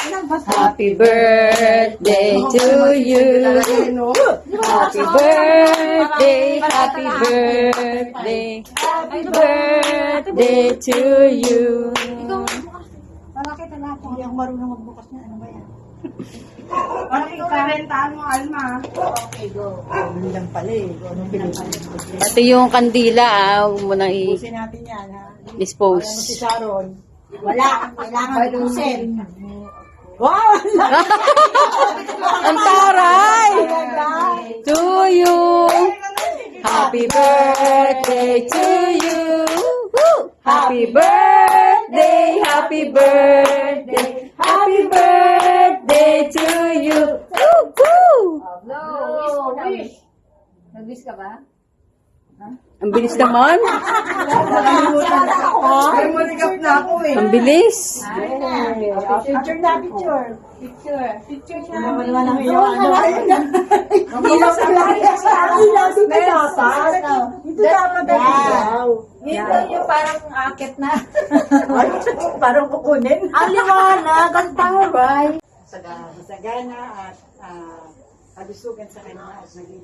Happy birthday to you. Happy birthday, happy birthday. Happy birthday to you. Bakit na ako? Hindi ako marunong magbukas na. Ano ba yan? Bakit ito bibentahan mo, Alma? Okay, go. Hindi lang pala eh. Anong pinili? Pati yung kandila, huwag mo nang Pusin natin yan, ha? Alam mo si i-dispose. Sharon. Wala. Kailangan tusin. Wow! Ang taray! To you. Happy birthday to you. Woo! Happy birthday, happy birthday, happy birthday to you. Woo! Woo! Wish. Nag-wish ka ba? Ang bilis naman. Ay, maligap na ako eh. Ang bilis. Picture na, picture. Picture siya. Wala nang iyawan. Hindi lang sa ilaw. Dito dapat. Dito dapat ang ilaw. Dito yung parang akit na. Ay, parang kukunin. Ang liwanag, ang taray. Sagana at kalusugan sa kanya at naging